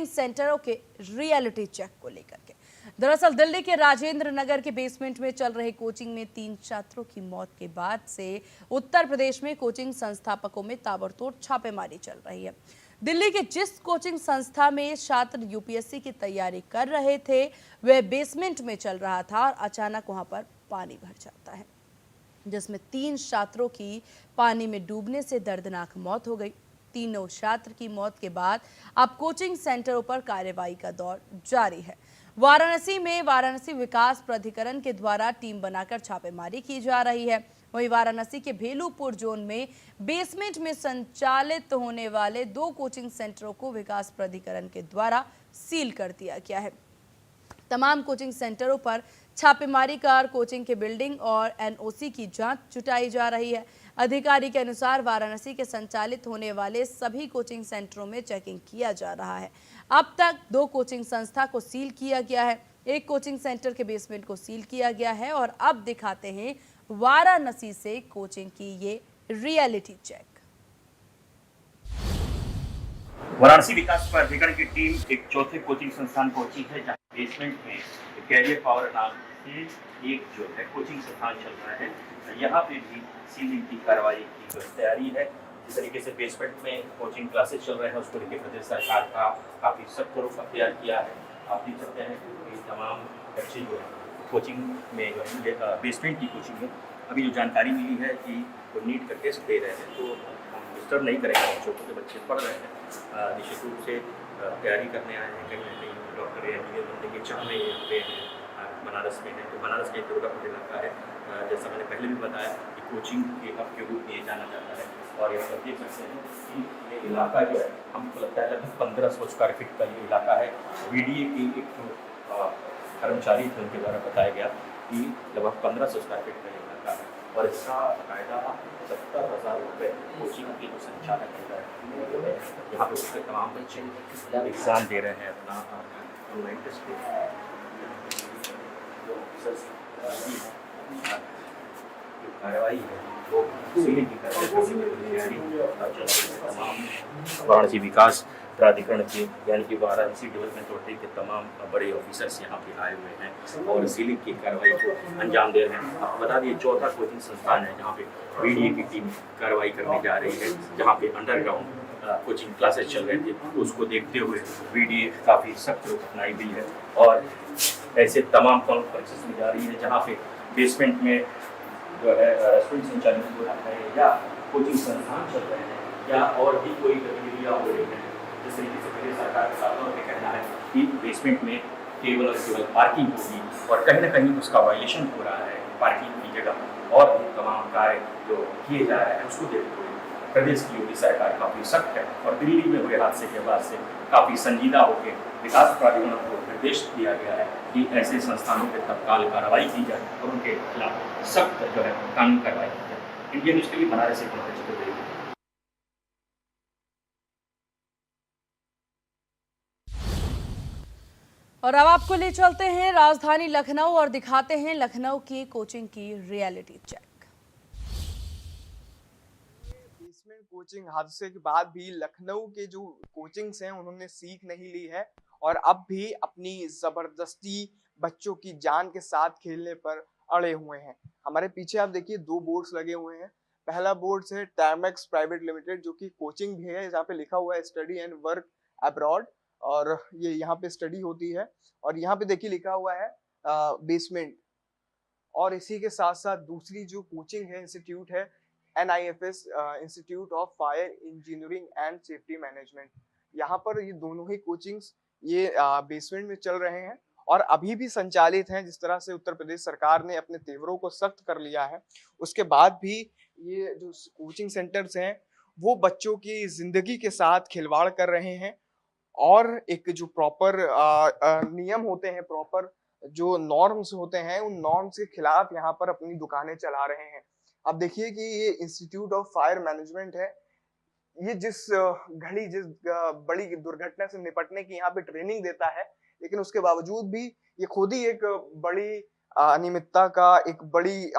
Coaching सेंटरों के reality check को लेकर के। दरअसल दिल्ली के राजेंद्र नगर के बेसमेंट में चल रहे कोचिंग में 3 छात्रों की मौत के बाद से उत्तर प्रदेश में कोचिंग संस्थापकों में ताबड़तोड़ छापेमारी चल रही है। दिल्ली के जिस कोचिंग संस्था में छात्र यूपीएससी की तैयारी कर रहे थे वह बेसमेंट में चल रहा था और अचानक वहां पर पानी भर जाता है, जिसमें 3 छात्रों की पानी में डूबने से दर्दनाक मौत हो गई। तीनों छात्र की मौत के बाद अब कोचिंग सेंटरों पर कार्रवाई का दौर जारी है। वाराणसी में वाराणसी विकास प्राधिकरण के द्वारा टीम बनाकर छापेमारी की जा रही है। वहीं वाराणसी के भेलूपुर जोन में बेसमेंट में संचालित होने वाले 2 कोचिंग सेंटरों को विकास प्राधिकरण के द्वारा सील कर दिया गया है। तमाम कोचिंग सेंटरों पर छापेमारी कर कोचिंग के बिल्डिंग और एनओसी की जांच जुटाई जा रही है। अधिकारी के अनुसार वाराणसी के संचालित होने वाले सभी कोचिंग सेंटरों में चेकिंग किया जा रहा है। अब तक 2 कोचिंग संस्था को सील किया गया है, एक कोचिंग सेंटर के बेसमेंट को सील किया गया है और अब दिखाते हैं वाराणसी से कोचिंग की ये रियलिटी चेक। वाराणसी विकास प्राधिकरण की टीम एक चौथे कोचिंग संस्थान पहुंची है, जहां बेसमेंट में कैरियर पावर नाम से एक जो है कोचिंग संस्थान चल रहा है। यहाँ पे भी सीलिंग की कार्रवाई की तैयारी है। जिस तरीके से बेसमेंट में कोचिंग क्लासेस चल रहे हैं उसको लेकर प्रदेश सरकार का काफ़ी सख्त रुख अख्तियार किया है। आप देख सकते हैं कि तमाम बच्चे जो है कोचिंग में जो है बेसमेंट की कोचिंग में अभी जो जानकारी मिली है कि वो नीट का टेस्ट दे रहे हैं, तो हम डिस्टर्ब नहीं करेंगे बच्चों को। जो बच्चे पढ़ रहे हैं निश्चित रूप से तैयारी करने आए हैं, कहीं ना कहीं डॉक्टर या इंजीनियर बनने के चाह में यहाँ पे बनारस में है। तो बनारस के दुर्गापुर इलाका है, जैसा मैंने पहले भी बताया कि कोचिंग के हब के रूप में जाना जाता है। और यहाँ पर देख सकते हैं कि ये इलाका जो है हमको लगता है लगभग 1500 स्क्वायर फीट का ये इलाका है। बीडीए के एक कर्मचारी थे, उनके द्वारा बताया गया कि लगभग 1500 स्क्वायर फीट का इलाका है और इसका कायदा 70,000 रुपये कोचिंग के जो संचालक है यहाँ पे उसके तमाम बच्चे एग्ज़ाम दे रहे हैं अपना ऑनलाइन टेस्ट कार्रवाई है वो सीलिंग की तैयारी तमाम वाराणसी विकास प्राधिकरण के यानी कि वाराणसी डेवलपमेंट अथॉरिटी के तमाम बड़े ऑफिसर्स यहाँ पे आए हुए हैं और सीलिंग की कार्रवाई को अंजाम दे रहे हैं। आपको बता दिए चौथा कोचिंग संस्थान है जहाँ पे बीडीए की टीम कार्रवाई करने जा रही है, जहाँ पे अंडरग्राउंड कोचिंग क्लासेस चल रहे थे, उसको देखते हुए बीडीए काफ़ी सख्त रुख अपनाई हुई है और ऐसे तमाम कॉन्फ्रेंसेस में जा रही है जहाँ पे बेसमेंट में जो है रेस्टोरेंट संचालित हो रहा है या कोचिंग संस्थान चल रहे हैं या और भी कोई गतिविधियाँ हो रही हैं। जिस तरीके से प्रदेश सरकार का साफ तौर पर कहना है कि बेसमेंट में केवल और केवल पार्किंग होगी और कहीं ना कहीं उसका वायलेशन हो रहा है पार्किंग की जगह और भी तमाम कार्य जो किए जा रहे हैं उसको देखते हुए प्रदेश की योगी सरकार काफ़ी सख्त है और दिल्ली में हुए हादसे के बाद से काफ़ी संजीदा होकर विकास प्राधिकरण को निर्देश दिया गया है कि ऐसे संस्थानों पर तत्काल कार्रवाई की जाए और उनके खिलाफ सख्त जो है कानूनी कार्रवाई की जाए। इंडियन न्यूज़ के लिए बनारस से पंकज। और अब आपको ले चलते हैं राजधानी लखनऊ और दिखाते हैं लखनऊ की कोचिंग की रियलिटी चेक। बेसमेंट कोचिंग हादसे के बाद भी लखनऊ के जो कोचिंग्स हैं उन्होंने सीख नहीं ली है और अब भी अपनी जबरदस्ती बच्चों की जान के साथ खेलने पर अड़े हुए हैं। हमारे पीछे आप देखिए 2 बोर्ड्स लगे हुए हैं। पहला बोर्ड है टैमेक्स प्राइवेट लिमिटेड जो कि कोचिंग भी है, जहाँ पे लिखा हुआ है स्टडी एंड वर्क अब्रॉड और ये यहाँ पे स्टडी होती है। और यहाँ पे देखिए लिखा हुआ है बेसमेंट। और इसी के साथ साथ दूसरी जो कोचिंग है इंस्टीट्यूट है NIFS institute of fire engineering and safety management. यहाँ पर ये दोनों ही कोचिंग्स ये बेसमेंट में चल रहे हैं और अभी भी संचालित हैं। जिस तरह से उत्तर प्रदेश सरकार ने अपने तेवरों को सख्त कर लिया है, उसके बाद भी ये जो कोचिंग सेंटर्स हैं वो बच्चों की जिंदगी के साथ खिलवाड़ कर रहे हैं और एक जो प्रॉपर नियम होते हैं, प्रॉपर जो नॉर्म्स होते हैं, उन नॉर्म्स के खिलाफ यहाँ पर अपनी दुकानें चला रहे हैं। अब देखिए कि ये इंस्टीट्यूट ऑफ फायर मैनेजमेंट है, ये जिस घड़ी जिस बड़ी दुर्घटना से निपटने की यहाँ पे ट्रेनिंग देता है, लेकिन उसके बावजूद भी ये खुद ही एक बड़ी अनियमितता का एक बड़ी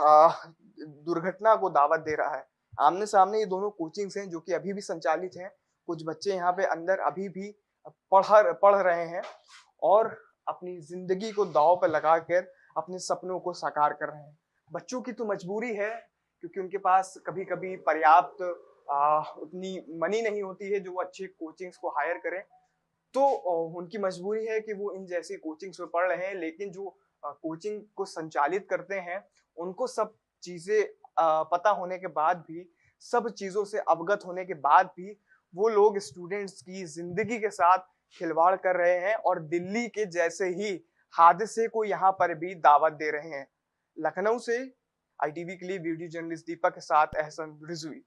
दुर्घटना को दावत दे रहा है। आमने सामने ये दोनों कोचिंग्स हैं जो कि अभी भी संचालित हैं। कुछ बच्चे यहाँ पे अंदर अभी भी पढ़ रहे हैं और अपनी जिंदगी को दांव पर लगाकर अपने सपनों को साकार कर रहे हैं। बच्चों की तो मजबूरी है क्योंकि उनके पास कभी-कभी पर्याप्त उतनी मनी नहीं होती है जो वो अच्छे कोचिंग्स को हायर करें। तो उनकी मजबूरी है कि वो इन जैसी कोचिंग्स में पढ़ रहे हैं, लेकिन जो कोचिंग को संचालित करते हैं उनको सब चीजें पता होने के बाद भी, सब चीजों से अवगत होने के बाद भी वो लोग स्टूडेंट्स की जिंदगी के साथ खिलवाड़ कर रहे हैं और दिल्ली के जैसे ही हादसे को यहाँ पर भी दावत दे रहे हैं। लखनऊ से ITV के लिए वीडियो जर्नलिस्ट दीपक के साथ एहसन रिजवी।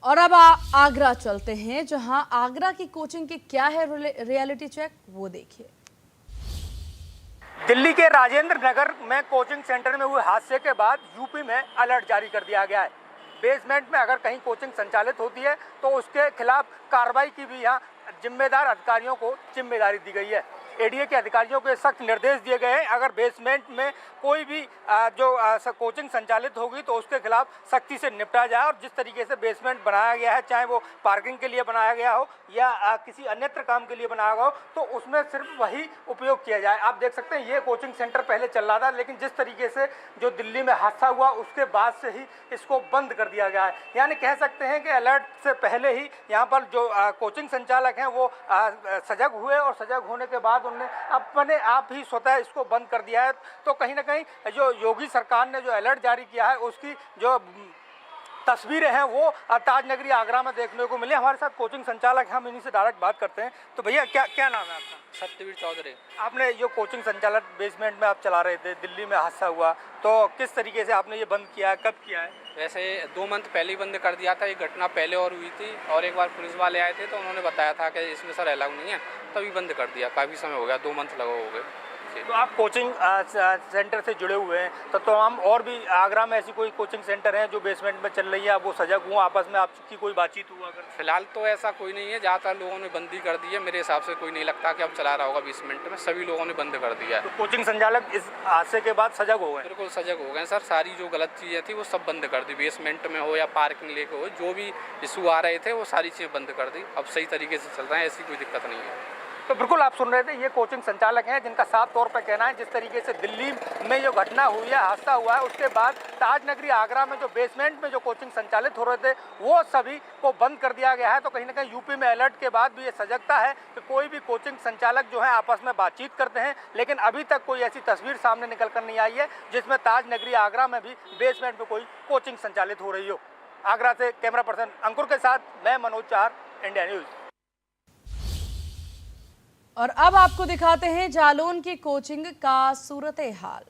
और अब आगरा चलते हैं, जहां आगरा की कोचिंग की क्या है रियलिटी चेक, वो देखिए। दिल्ली के राजेंद्र नगर में कोचिंग सेंटर में हुए हादसे के बाद यूपी में अलर्ट जारी कर दिया गया है। बेसमेंट में अगर कहीं कोचिंग संचालित होती है तो उसके खिलाफ कार्रवाई की भी यहाँ जिम्मेदार अधिकारियों को जिम्मेदारी दी गई है। एडीए के अधिकारियों को सख्त निर्देश दिए गए हैं, अगर बेसमेंट में कोई भी कोचिंग संचालित होगी तो उसके खिलाफ सख्ती से निपटा जाए। और जिस तरीके से बेसमेंट बनाया गया है, चाहे वो पार्किंग के लिए बनाया गया हो या किसी अन्यत्र काम के लिए बनाया गया हो, तो उसमें सिर्फ वही उपयोग किया जाए। आप देख सकते हैं ये कोचिंग सेंटर पहले चल रहा था, लेकिन जिस तरीके से जो दिल्ली में हादसा हुआ उसके बाद से ही इसको बंद कर दिया गया है। यानी कह सकते हैं कि अलर्ट से पहले ही यहाँ पर जो कोचिंग संचालक हैं वो सजग हुए और सजग होने के बाद उन्होंने अपने आप ही स्वतः इसको बंद कर दिया है। तो कहीं ना कहीं जो योगी सरकार ने जो अलर्ट जारी किया है उसकी जो तस्वीरें हैं वो ताजनगरी आगरा में देखने को मिली। हमारे साथ कोचिंग संचालक हैं, हम इन्हीं से डायरेक्ट बात करते हैं। तो भैया क्या नाम है आपका? सत्यवीर चौधरी। आपने जो कोचिंग संचालक बेसमेंट में आप चला रहे थे, दिल्ली में हादसा हुआ, तो किस तरीके से आपने ये बंद किया है, कब किया है? वैसे 2 मंथ पहले ही बंद कर दिया था। ये घटना पहले और हुई थी और एक बार पुलिस वाले आए थे तो उन्होंने बताया था कि इसमें सर अलाउ नहीं है, तभी बंद कर दिया। काफ़ी समय हो गया, 2 मंथ लगा हो गए। तो आप कोचिंग सेंटर से जुड़े हुए हैं, तो हम और भी आगरा में ऐसी कोई कोचिंग सेंटर हैं जो बेसमेंट में चल रही है, आप वो सजग हुआ, आपस में आपकी कोई बातचीत हुआ? अगर फिलहाल तो ऐसा कोई नहीं है, ज़्यादातर लोगों ने बंदी कर दी है। मेरे हिसाब से कोई नहीं लगता कि अब चला रहा होगा बेसमेंट में, सभी लोगों ने बंद कर दिया है। तो कोचिंग संचालक इस हादसे के बाद सजग हो गए? बिल्कुल सजग हो गए सर। सारी जो गलत चीज़ें थी वो सब बंद कर दी, बेसमेंट में हो या पार्किंग लेके हो, जो भी इशू आ रहे थे वो सारी चीज़ें बंद कर दी। अब सही तरीके से चल रहे हैं, ऐसी कोई दिक्कत नहीं है। तो बिल्कुल आप सुन रहे थे, ये कोचिंग संचालक हैं जिनका साफ तौर पर कहना है जिस तरीके से दिल्ली में जो घटना हुई है, हादसा हुआ है, उसके बाद ताजनगरी आगरा में जो बेसमेंट में जो कोचिंग संचालित हो रहे थे वो सभी को बंद कर दिया गया है। तो कहीं ना कहीं यूपी में अलर्ट के बाद भी ये सजगता है कि कोई भी कोचिंग संचालक जो है आपस में बातचीत करते हैं, लेकिन अभी तक कोई ऐसी तस्वीर सामने निकल कर नहीं आई है जिसमें ताजनगरी आगरा में भी बेसमेंट में कोई कोचिंग संचालित हो रही हो। आगरा से कैमरा पर्सन अंकुर के साथ मैं मनोज चार, इंडिया न्यूज। और अब आपको दिखाते हैं जालौन की कोचिंग का सूरत हाल।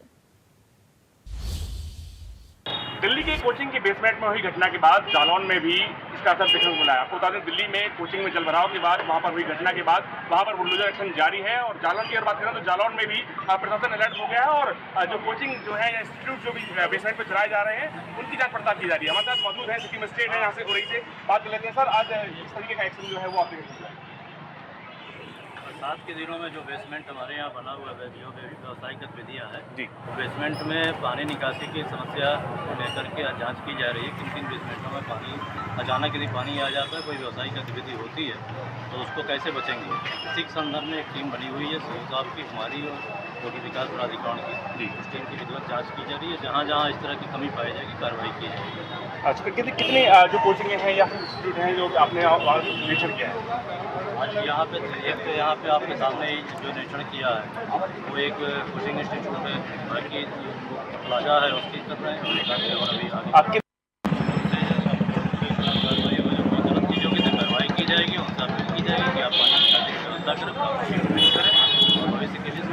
दिल्ली के कोचिंग के बेसमेंट में हुई घटना के बाद जालौन में भी इसका असर देखने को मिला है। आपको बता दें, दिल्ली में कोचिंग में जलभराव के बाद वहां पर हुई घटना के बाद वहां पर बुलडोजर एक्शन जारी है। और जालौन की अगर बात करें तो जालौन में भी प्रशासन अलर्ट हो गया है और जो कोचिंग जो है या इंस्टीट्यूट जो भी बेसमेंट में चलाए जा रहे हैं उनकी जांच पड़ताल की जा रही है। हमारे साथ मौजूद है सिटी मजिस्ट्रेट है, यहाँ से हो रही से बात कर लेते हैं। सर, आज इस तरीके का एक्शन जो है वो आपने बरसात के दिनों में जो बेसमेंट हमारे यहाँ बना हुआ है, जो व्यावसायिक गतिविधियाँ हैं जी, तो बेसमेंट में पानी निकासी की समस्या को लेकर के जांच की जा रही है। किन बेसमेंटों में पानी अचानक यदि पानी आ जाता है, कोई व्यावसायिक गतिविधि होती है तो उसको कैसे बचेंगे, इसी के संदर्भ में एक टीम बनी हुई है सीओ साहब की, हमारी और जोगी विकास प्राधिकरण की। इस टीम की विधिवत जाँच की जा रही है। जहाँ जहाँ इस तरह की कमी पाई जाएगी कार्रवाई की जाएगी। अच्छा, कितने जो कोचिंग हैं या इंस्टीट्यूट हैं जो आपने निरीक्षण किया है? आज यहाँ पे एक तो यहाँ पे आपके सामने ही जो निरीक्षण किया है वो एक कोचिंग इंस्टीट्यूट है, बाकी प्लाजा है उसकी कर रहे हैं और अभी आगे आपके गलत चीज़ों की कार्रवाई की जाएगी, उनसे अपील की जाएगी कि आप पानी निकालने की व्यवस्था करें, नहीं करें और भविष्य के लिए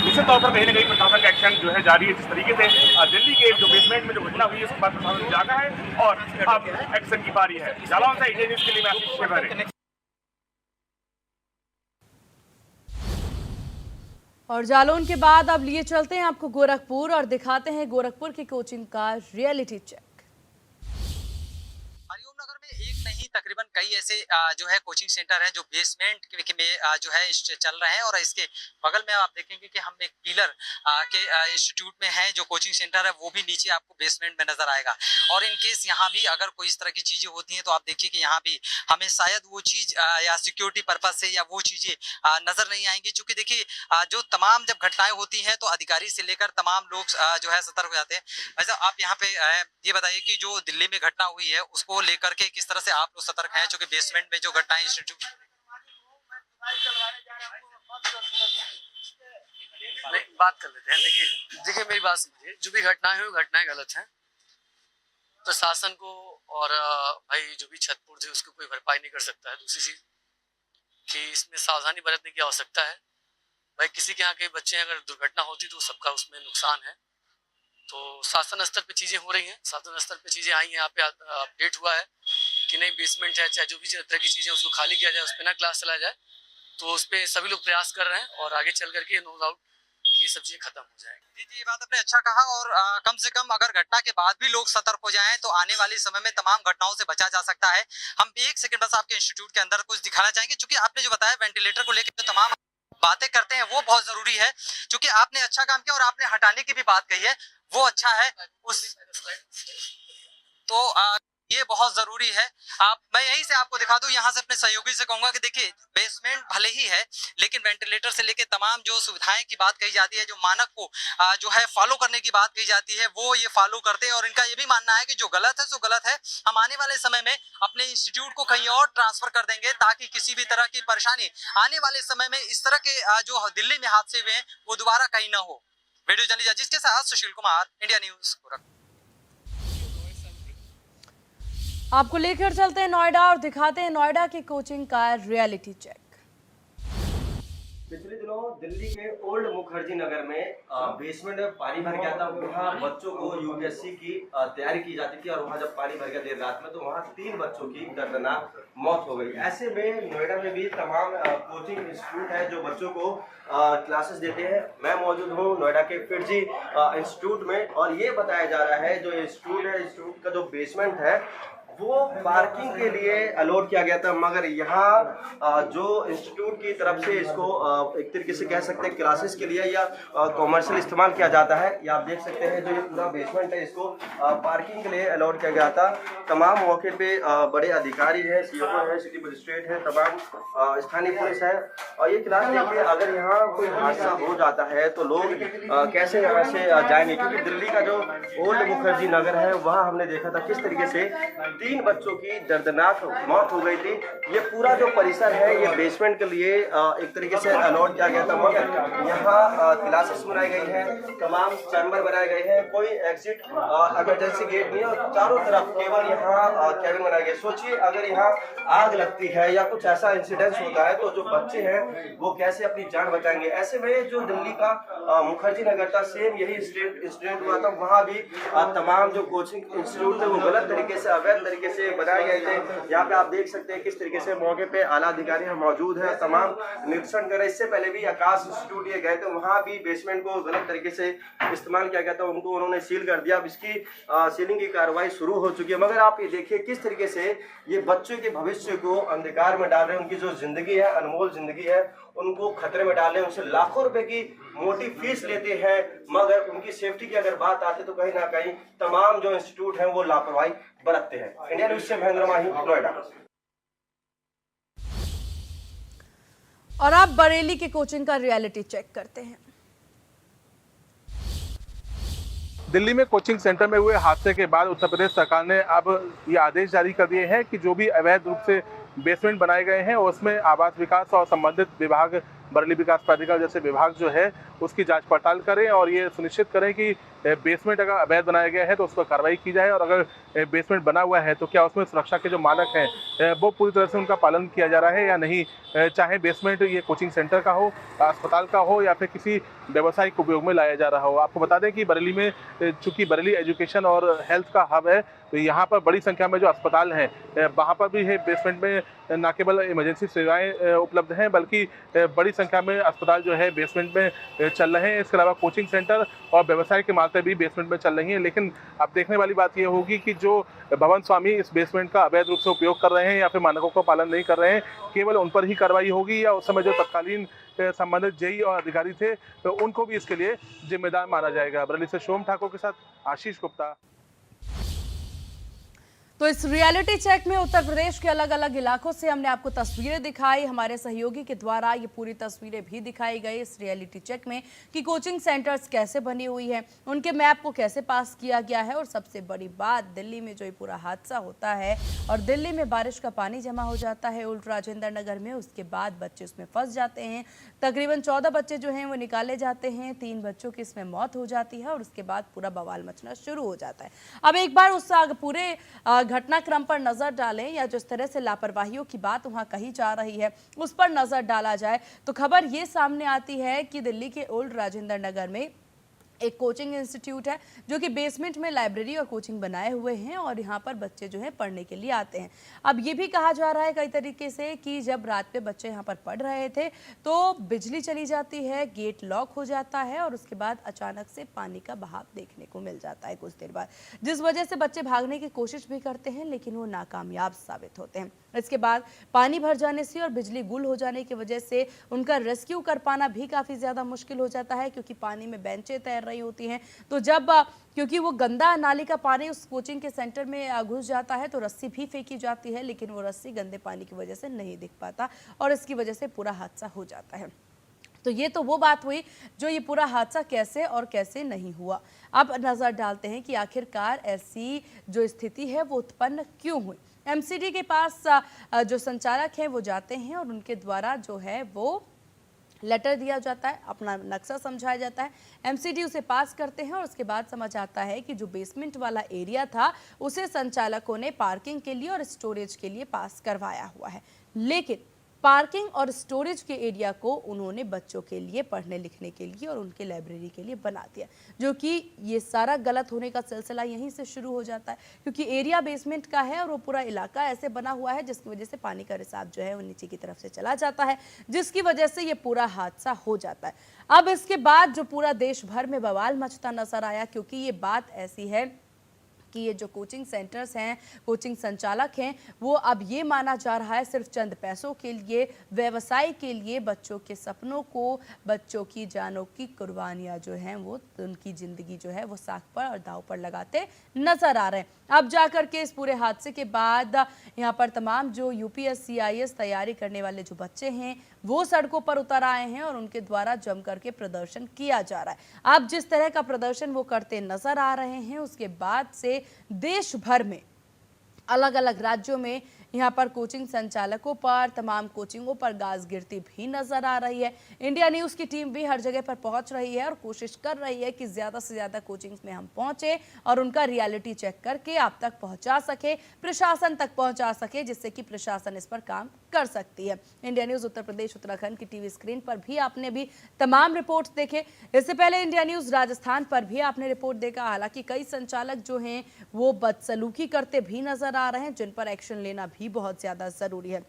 निश्चित तौर पर कहीं ना कहीं प्रशासन का एक्शन जो है जारी है। जिस तरीके से दिल्ली के जो बेसमेंट में जो घटना हुई है उसके बाद प्रशासन जागा है और अब एक्शन की बारी है। जालौन से इंडिया न्यूज़ के लिए मैं आशीष शेखर। और जालौन के बाद अब लिए चलते हैं आपको गोरखपुर और दिखाते हैं गोरखपुर की कोचिंग का रियलिटी चेक। हरिओम नगर में एक नहीं ही तकरीबन कई ऐसे जो है कोचिंग सेंटर हैं जो बेसमेंट में जो है चल रहे हैं, और इसके बगल में आप देखेंगे कि हम एक पिलर के इंस्टीट्यूट में है जो कोचिंग सेंटर है, वो भी नीचे आपको बेसमेंट में नजर आएगा। और इन केस यहाँ भी अगर कोई इस तरह की चीजें होती हैं तो आप देखिए कि यहाँ भी हमें शायद वो चीज या सिक्योरिटी पर्पज से या वो चीजें नजर नहीं आएंगी, क्योंकि देखिए जो तमाम जब घटनाएं होती हैं तो अधिकारी से लेकर तमाम लोग जो है सतर्क हो जाते हैं। वैसे आप यहाँ पे ये बताइए कि जो दिल्ली में घटना हुई है उसको लेकर के किस तरह से आप लोग सतर्क हैं, क्योंकि बेसमेंट में जो घटनाएं इंस्टीट्यूट बात कर लेते हैं। देखिए मेरी बात समझिए, जो भी घटनाएं हुई घटनाएं गलत हैं। प्रशासन को और भाई जो भी क्षतिपूर्ति है उसको कोई भरपाई नहीं कर सकता है। दूसरी चीज कि इसमें सावधानी बरतने की आवश्यकता है। भाई किसी के यहाँ के बच्चे अगर दुर्घटना होती तो सबका उसमें नुकसान है। तो शासन स्तर पे चीजें हो रही हैं, शासन स्तर पे चीजें आई हैं, यहाँ पे अपडेट हुआ है कि नहीं बेसमेंट है चाहे जो भी तरह की चीजें उसको खाली किया जाए, उस पर ना क्लास चलाया जाए। तो उस पर सभी लोग प्रयास कर रहे हैं और आगे चल करके नो डाउट ये सब चीजें खत्म हो जाएंगी। जी, ये बात आपने अच्छा कहा। और कम से कम अगर घटना के बाद भी लोग सतर्क हो जाएं तो आने वाले समय में तमाम घटनाओं से बचा जा सकता है। हम एक सेकंड बस आपके इंस्टीट्यूट के अंदर कुछ दिखाना चाहेंगे, क्योंकि आपने जो बताया वेंटिलेटर को लेकर जो तमाम बातें करते हैं वो बहुत जरूरी है, क्योंकि आपने अच्छा काम किया और आपने हटाने की भी बात कही है, वो अच्छा है। उस तो ये बहुत जरूरी है। मैं यहीं से आपको दिखा दूं, यहाँ से अपने सहयोगी से कहूंगा कि देखिए बेसमेंट भले ही है लेकिन वेंटिलेटर से लेके तमाम जो सुविधाएं की बात कही जाती है, जो मानक को जो है फॉलो करने की बात कही जाती है, वो ये फॉलो करते हैं। और इनका ये भी मानना है कि जो गलत है सो गलत है, हम आने वाले समय में अपने इंस्टीट्यूट को कहीं और ट्रांसफर कर देंगे ताकि किसी भी तरह की परेशानी आने वाले समय में इस तरह के जो दिल्ली में हादसे हुए हैं वो दोबारा कहीं ना हो। वीडियो जर्नलिस्ट जिसके साथ सुशील कुमार, इंडिया न्यूज गोरखपुर। आपको लेकर चलते हैं नोएडा और दिखाते हैं नोएडा की कोचिंग का रियलिटी चेक। पिछले दिनों दिल्ली के ओल्ड मुखर्जी नगर में बेसमेंट में पानी भर गया था। वहाँ बच्चों को यूपीएससी की तैयारी की जाती थी और वहाँ जब पानी भर गया देर रात में तो वहाँ 3 बच्चों की दर्दनाक मौत हो गई। ऐसे में नोएडा में भी तमाम कोचिंग इंस्टीट्यूट है जो बच्चों को क्लासेस देते हैं। मैं मौजूद हूँ नोएडा के फिरजी इंस्टीट्यूट में और ये बताया जा रहा है जो इंस्टीट्यूट है, इंस्टीट्यूट का जो बेसमेंट है वो पार्किंग के लिए अलॉट किया गया था, मगर यहाँ जो इंस्टीट्यूट की तरफ से इसको एक तरीके से कह सकते हैं क्लासेस के लिए या कॉमर्शियल इस्तेमाल किया जाता है। ये आप देख सकते हैं जो ये पूरा बेसमेंट है इसको पार्किंग के लिए अलॉट किया गया था। तमाम मौके पे बड़े अधिकारी है, सीओ है, सिटी मजिस्ट्रेट है, तमाम स्थानीय पुलिस है। और ये क्लास देखिए अगर यहाँ कोई हादसा हो जाता है तो लोग कैसे यहाँ से जाएंगे, क्योंकि दिल्ली का जो ओल्ड मुखर्जी नगर है वहाँ हमने देखा था किस तरीके से 3 बच्चों की दर्दनाक मौत हो गई थी। ये पूरा जो परिसर है ये बेसमेंट के लिए एक तरीके से अलॉट किया गया था, मगर यहाँ क्लासेस बनाई गई है, तमाम चैम्बर बनाए गए हैं, कोई एग्जिट इमरजेंसी गेट नहीं है और चारों तरफ केवल यहाँ कैबिन बनाए गए। सोचिए अगर यहाँ आग लगती है या कुछ ऐसा इंसिडेंस होता है तो जो बच्चे हैं वो कैसे अपनी जान बचाएंगे। ऐसे में जो दिल्ली का मुखर्जी नगर था सेम यही इंसिडेंट हुआ था। वहाँ भी तमाम जो कोचिंग इंस्टीट्यूट थे वो गलत तरीके से अवैध तरीके से बनाए गए थे। यहाँ पे आप देख सकते हैं किस तरीके से मौके पे आला अधिकारी मौजूद है, तमाम निरीक्षण कर रहे। इससे पहले भी आकाश इंस्टीट्यूट ये गए थे, वहाँ भी बेसमेंट को गलत तरीके से इस्तेमाल किया गया था, उनको उन्होंने सील कर दिया। अब इसकी सीलिंग की कार्रवाई शुरू हो चुकी है, मगर आप ये देखिए किस तरीके से ये बच्चों के भविष्य को अंधकार में डाल रहे हैं। उनकी जो जिंदगी है, अनमोल जिंदगी है, उनको खतरे में डाल रहे हैं। उनसे लाखों रुपए की मोटी फीस लेते हैं, मगर उनकी सेफ्टी की अगर बात आती है तो कहीं ना कहीं तमाम जो इंस्टीट्यूट हैं वो लापरवाही बरतते हैं। इंडिया न्यूज से महेंद्र माही, नोएडा। और आप बरेली के कोचिंग का रियलिटी चेक करते हैं। दिल्ली में कोचिंग सेंटर में हुए हादसे के बाद उत्तर प्रदेश सरकार ने अब ये आदेश जारी कर दिए हैं कि जो भी अवैध रूप से बेसमेंट बनाए गए हैं उसमें आवास विकास और संबंधित विभाग, बरेली विकास प्राधिकार जैसे विभाग जो है उसकी जांच पड़ताल करें और ये सुनिश्चित करें कि बेसमेंट अगर अवैध बनाया गया है तो उस पर कार्रवाई की जाए और अगर बेसमेंट बना हुआ है तो क्या उसमें सुरक्षा के जो मानक हैं वो पूरी तरह से उनका पालन किया जा रहा है या नहीं। चाहे बेसमेंट ये कोचिंग सेंटर का हो, अस्पताल का हो या फिर किसी व्यावसायिक उपयोग में लाया जा रहा हो। आपको बता दें कि बरेली में चूँकि बरेली एजुकेशन और हेल्थ का हब है तो यहाँ पर बड़ी संख्या में जो अस्पताल हैं वहाँ पर भी है बेसमेंट में न केवल इमरजेंसी सेवाएं उपलब्ध हैं बल्कि बड़ी संख्या में अस्पताल जो है बेसमेंट में चल रहे हैं। इसके अलावा कोचिंग सेंटर और व्यवसाय के बातें भी बेसमेंट में चल रही हैं। लेकिन अब देखने वाली बात यह होगी कि जो भवन स्वामी इस बेसमेंट का अवैध रूप से उपयोग कर रहे हैं या फिर मानकों का पालन नहीं कर रहे हैं, केवल उन पर ही कार्रवाई होगी या उस समय जो तत्कालीन संबंधित जेई और अधिकारी थे तो उनको भी इसके लिए जिम्मेदार माना जाएगा। बरेली से सोम ठाकुर के साथ आशीष गुप्ता। तो इस रियलिटी चेक में उत्तर प्रदेश के अलग अलग इलाकों से हमने आपको तस्वीरें दिखाई। हमारे सहयोगी के द्वारा ये पूरी तस्वीरें भी दिखाई गई इस रियलिटी चेक में कि कोचिंग सेंटर्स कैसे बनी हुई है, उनके मैप को कैसे पास किया गया है। और सबसे बड़ी बात, दिल्ली में जो ये पूरा हादसा होता है और दिल्ली में बारिश का पानी जमा हो जाता है उल्ट राजेंद्र नगर में, उसके बाद बच्चे उसमें फंस जाते हैं। तकरीबन 14 बच्चे जो हैं वो निकाले जाते हैं, 3 बच्चों की इसमें मौत हो जाती है और उसके बाद पूरा बवाल मचना शुरू हो जाता है। अब एक बार उस पूरे घटनाक्रम पर नजर डालें या जिस तरह से लापरवाहियों की बात वहां कही जा रही है उस पर नजर डाला जाए तो खबर ये सामने आती है कि दिल्ली के ओल्ड राजेंद्र नगर में एक कोचिंग इंस्टीट्यूट है जो कि बेसमेंट में लाइब्रेरी और कोचिंग बनाए हुए हैं और यहाँ पर बच्चे जो हैं पढ़ने के लिए आते हैं। अब ये भी कहा जा रहा है कई तरीके से कि जब रात में बच्चे यहाँ पर पढ़ रहे थे तो बिजली चली जाती है, गेट लॉक हो जाता है और उसके बाद अचानक से पानी का बहाव देखने को मिल जाता है कुछ देर बाद, जिस वजह से बच्चे भागने की कोशिश भी करते हैं लेकिन वो नाकामयाब साबित होते हैं। इसके बाद पानी भर जाने से और बिजली गुल हो जाने की वजह से उनका रेस्क्यू कर पाना भी काफ़ी ज़्यादा मुश्किल हो जाता है क्योंकि पानी में बेंचें तैर रही होती हैं। तो जब क्योंकि वो गंदा नाली का पानी उस कोचिंग के सेंटर में घुस जाता है तो रस्सी भी फेंकी जाती है लेकिन वो रस्सी गंदे पानी की वजह से नहीं दिख पाता और इसकी वजह से पूरा हादसा हो जाता है। तो ये तो वो बात हुई जो ये पूरा हादसा कैसे और कैसे नहीं हुआ। अब नज़र डालते हैं कि आखिरकार ऐसी जो स्थिति है वो उत्पन्न क्यों हुई। एमसीडी के पास जो संचालक हैं वो जाते हैं और उनके द्वारा जो है वो लेटर दिया जाता है, अपना नक्शा समझाया जाता है, एमसीडी उसे पास करते हैं और उसके बाद समझ आता है कि जो बेसमेंट वाला एरिया था उसे संचालकों ने पार्किंग के लिए और स्टोरेज के लिए पास करवाया हुआ है। लेकिन पार्किंग और स्टोरेज के एरिया को उन्होंने बच्चों के लिए पढ़ने लिखने के लिए और उनके लाइब्रेरी के लिए बना दिया, जो कि ये सारा गलत होने का सिलसिला यहीं से शुरू हो जाता है क्योंकि एरिया बेसमेंट का है और वो पूरा इलाका ऐसे बना हुआ है जिसकी वजह से पानी का रिसाव जो है वो नीचे की तरफ से चला जाता है, जिसकी वजह से ये पूरा हादसा हो जाता है। अब इसके बाद जो पूरा देश भर में बवाल मचता नजर आया क्योंकि ये बात ऐसी है कि ये जो कोचिंग सेंटर्स हैं, कोचिंग संचालक हैं, वो अब ये माना जा रहा है सिर्फ चंद पैसों के लिए, व्यवसाय के लिए बच्चों के सपनों को, बच्चों की जानों की कुर्बानियां जो हैं वो उनकी ज़िंदगी जो है वो साख पर और दाव पर लगाते नज़र आ रहे हैं। अब जाकर के इस पूरे हादसे के बाद यहाँ पर तमाम जो यूपीएससी IAS तैयारी करने वाले जो बच्चे हैं वो सड़कों पर उतर आए हैं और उनके द्वारा जम करके प्रदर्शन किया जा रहा है। अब जिस तरह का प्रदर्शन वो करते नजर आ रहे हैं उसके बाद से देश भर में अलग अलग राज्यों में यहाँ पर कोचिंग संचालकों पर, तमाम कोचिंगों पर गाज गिरती भी नजर आ रही है। इंडिया न्यूज़ की टीम भी हर जगह पर पहुंच रही है और कोशिश कर रही है कि ज़्यादा से ज़्यादा कोचिंग्स में हम पहुंचे और उनका रियलिटी चेक करके आप तक पहुंचा सके, प्रशासन तक पहुंचा सके, जिससे कि प्रशासन इस पर काम कर सकती है। इंडिया न्यूज़ उत्तर प्रदेश उत्तराखंड की टीवी स्क्रीन पर भी आपने भी तमाम रिपोर्ट्स देखे। इससे पहले इंडिया न्यूज़ राजस्थान पर भी आपने रिपोर्ट देखा। हालांकि कई संचालक जो हैं वो बदसलूकी करते भी नजर आ रहे हैं, जिन पर एक्शन लेना भी बहुत ज्यादा जरूरी है।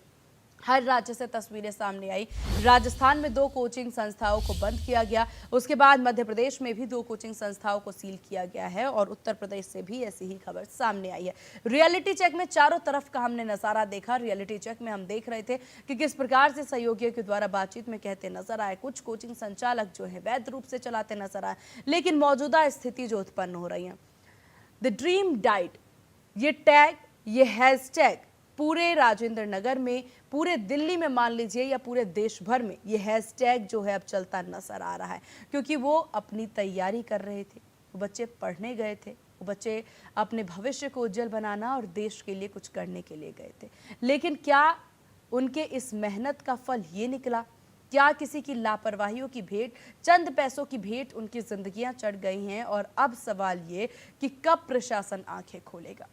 हर राज्य से तस्वीरें सामने आई। राजस्थान में 2 कोचिंग संस्थाओं को बंद किया गया, उसके बाद मध्य प्रदेश में भी 2 कोचिंग संस्थाओं को सील किया गया है और उत्तर प्रदेश से भी ऐसी ही खबर सामने आई है। रियलिटी चेक में चारों तरफ का हमने नजारा देखा। रियलिटी चेक में हम देख रहे थे कि किस प्रकार से सहयोगियों के द्वारा बातचीत में कहते नजर आए, कुछ कोचिंग संचालक जो है वैध रूप से चलाते नजर आए, लेकिन मौजूदा स्थिति जो उत्पन्न हो रही है, द ड्रीम डाइड, ये टैग, ये हैशटैग पूरे राजेंद्र नगर में, पूरे दिल्ली में मान लीजिए या पूरे देश भर में ये हैशटैग जो है अब चलता नजर आ रहा है क्योंकि वो अपनी तैयारी कर रहे थे, वो बच्चे पढ़ने गए थे, वो बच्चे अपने भविष्य को उज्जवल बनाना और देश के लिए कुछ करने के लिए गए थे। लेकिन क्या उनके इस मेहनत का फल ये निकला? क्या किसी की लापरवाहियों की भेंट, चंद पैसों की भेंट उनकी जिंदगियां चढ़ गई हैं? और अब सवाल ये कि कब प्रशासन आंखें खोलेगा,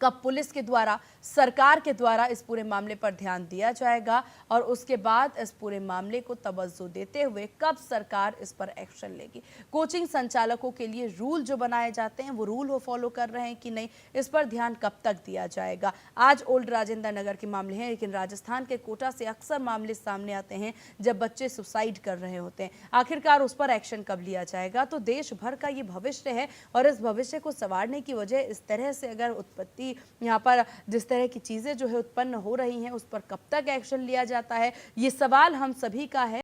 कब पुलिस के द्वारा, सरकार के द्वारा इस पूरे मामले पर ध्यान दिया जाएगा और उसके बाद इस पूरे मामले को तवज्जो देते हुए कब सरकार इस पर एक्शन लेगी। कोचिंग संचालकों के लिए रूल जो बनाए जाते हैं वो रूल वो फॉलो कर रहे हैं कि नहीं, इस पर ध्यान कब तक दिया जाएगा। आज ओल्ड राजेंद्र नगर के मामले हैं, लेकिन राजस्थान के कोटा से अक्सर मामले सामने आते हैं जब बच्चे सुसाइड कर रहे होते हैं। आखिरकार उस पर एक्शन कब लिया जाएगा। तो देश भर का ये भविष्य है और इस भविष्य को संवारने की वजह इस तरह से अगर उत्पत्ति यहाँ पर जिस तरह की चीजें जो है उत्पन्न हो रही हैं उस पर कब तक एक्शन लिया जाता है, ये सवाल हम सभी का है।